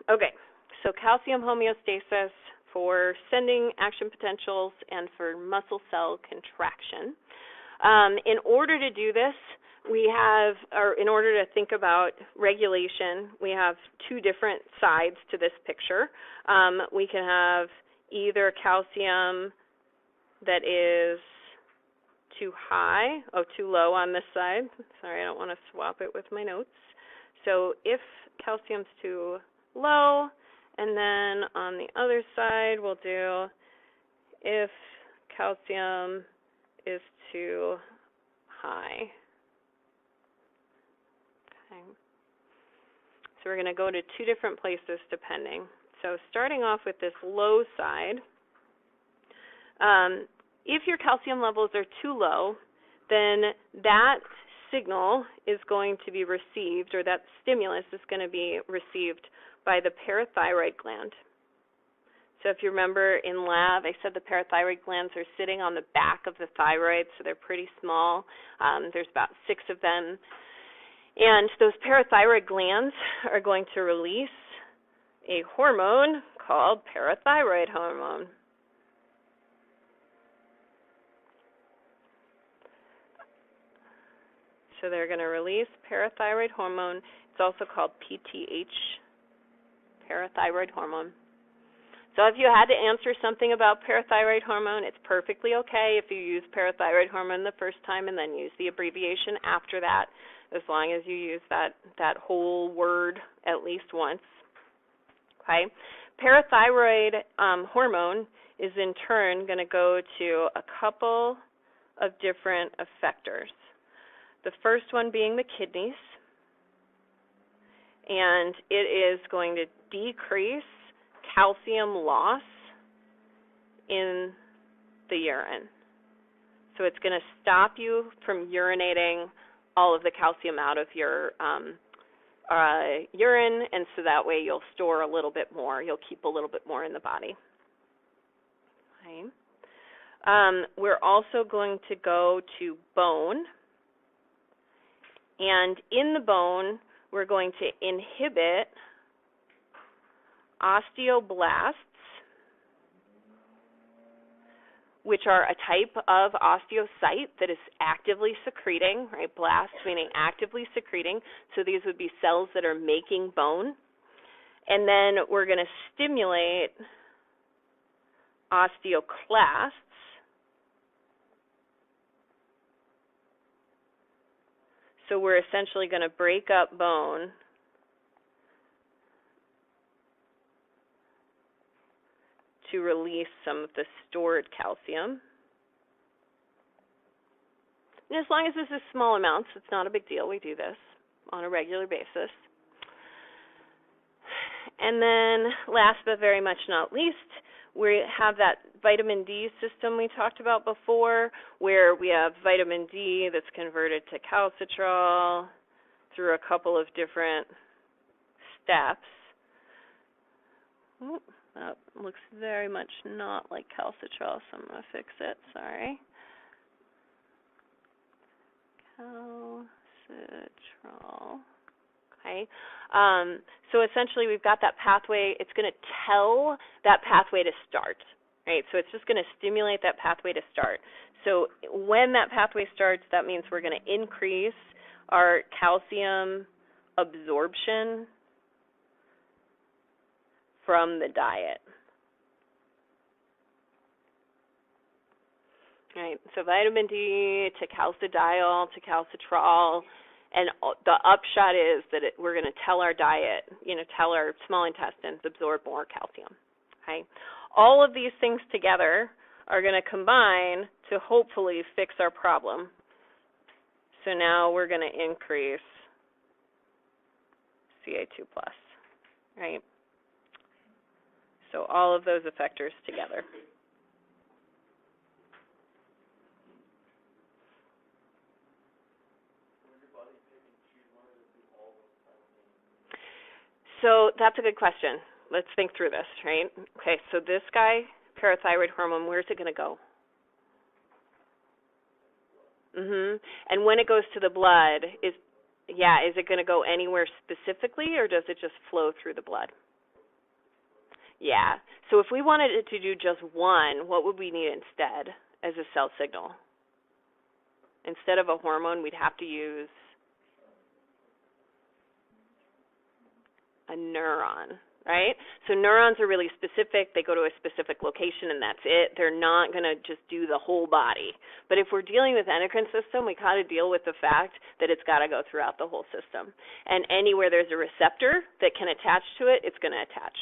Okay, so calcium homeostasis for sending action potentials and for muscle cell contraction. In order to do this, in order to think about regulation, we have two different sides to this picture. We can have either calcium that is too high, too low on this side. Sorry, I don't want to swap it with my notes. So if calcium's too low, and then on the other side we'll do if calcium is too high. Okay. So we're going to go to two different places depending. So starting off with this low side, if your calcium levels are too low, then that signal is going to be received, or that stimulus is going to be received by the parathyroid gland. So if you remember in lab, I said the parathyroid glands are sitting on the back of the thyroid, so they're pretty small. There's about 6 of them. And those parathyroid glands are going to release a hormone called parathyroid hormone. So they're going to release parathyroid hormone. It's also called PTH, parathyroid hormone. So if you had to answer something about parathyroid hormone, it's perfectly okay if you use parathyroid hormone the first time and then use the abbreviation after that, as long as you use that whole word at least once. Okay? Parathyroid hormone is in turn going to go to a couple of different effectors. The first one being the kidneys, and it is going to decrease calcium loss in the urine. So it's going to stop you from urinating all of the calcium out of your urine, and so that way you'll store a little bit more. You'll keep a little bit more in the body. Okay. We're also going to go to bone. And in the bone, we're going to inhibit osteoblasts, which are a type of osteocyte that is actively secreting, right? Blast meaning actively secreting. So these would be cells that are making bone. And then we're going to stimulate osteoclasts, so we're essentially going to break up bone to release some of the stored calcium. And as long as this is small amounts, it's not a big deal. We do this on a regular basis. And then last but very much not least, we have that vitamin D system we talked about before, where we have vitamin D that's converted to calcitrol through a couple of different steps. Ooh, that looks very much not like calcitrol, so I'm going to fix it. Sorry. Calcitrol. Okay. So essentially we've got that pathway. It's going to tell that pathway to start, right? So it's just going to stimulate that pathway to start. So when that pathway starts, that means we're going to increase our calcium absorption from the diet. Right, so vitamin D to calcidiol to calcitrol, and the upshot is that we're going to tell our diet, tell our small intestines absorb more calcium. Okay, all of these things together are going to combine to hopefully fix our problem. So now we're going to increase Ca2+, right? So all of those effectors together. So that's a good question. Let's think through this, right? Okay, so this guy, parathyroid hormone, where's it going to go? And when it goes to the blood, is it going to go anywhere specifically, or does it just flow through the blood? Yeah. So if we wanted it to do just one, what would we need instead as a cell signal? Instead of a hormone, we'd have to use a neuron, right? So neurons are really specific. They go to a specific location and that's it. They're not going to just do the whole body. But if we're dealing with endocrine system, we got to deal with the fact that it's got to go throughout the whole system. And anywhere there's a receptor that can attach to it, it's going to attach.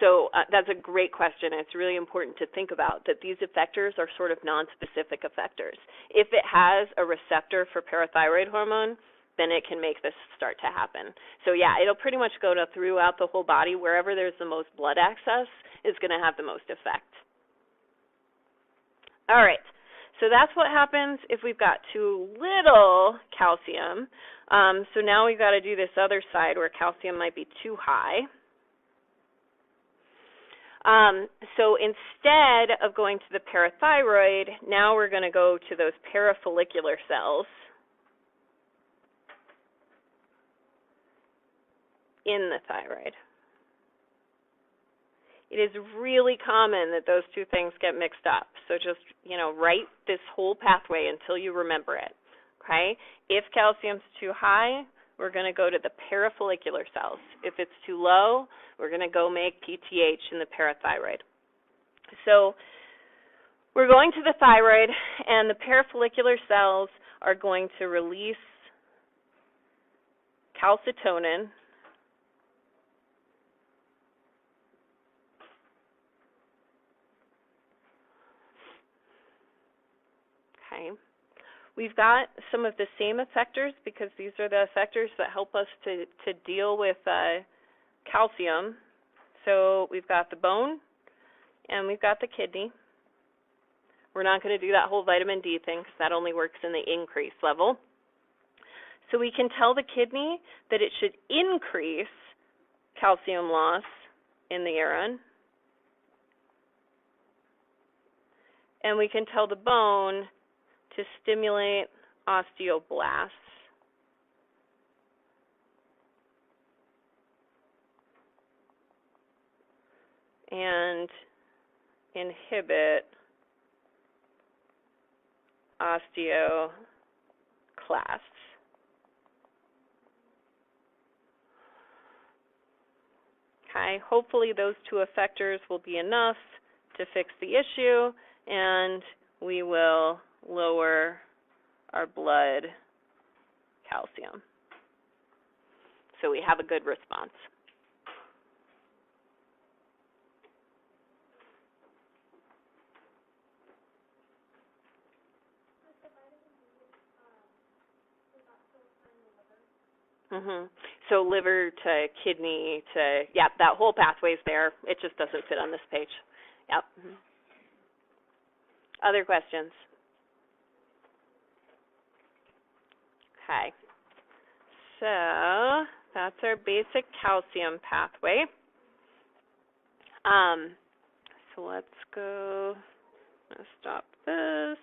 So that's a great question. It's really important to think about that these effectors are sort of nonspecific effectors. If it has a receptor for parathyroid hormone, then it can make this start to happen. So yeah, it'll pretty much go to throughout the whole body. Wherever there's the most blood access is going to have the most effect. All right, so that's what happens if we've got too little calcium. So now we've got to do this other side where calcium might be too high. So instead of going to the parathyroid, now we're going to go to those parafollicular cells in the thyroid. It is really common that those two things get mixed up. So just, write this whole pathway until you remember it, okay? If calcium's too high, we're going to go to the parafollicular cells. If it's too low, we're going to go make PTH in the parathyroid. So we're going to the thyroid, and the parafollicular cells are going to release calcitonin, okay. We've got some of the same effectors because these are the effectors that help us to deal with calcium. So we've got the bone and we've got the kidney. We're not going to do that whole vitamin D thing because that only works in the increase level. So we can tell the kidney that it should increase calcium loss in the urine. And we can tell the bone to stimulate osteoblasts. And inhibit osteoclasts. Okay, hopefully those two effectors will be enough to fix the issue, and we will lower our blood calcium. So we have a good response. So liver to kidney to, that whole pathway's there. It just doesn't fit on this page. Yep. Other questions? Okay. So that's our basic calcium pathway. So let's go, stop this.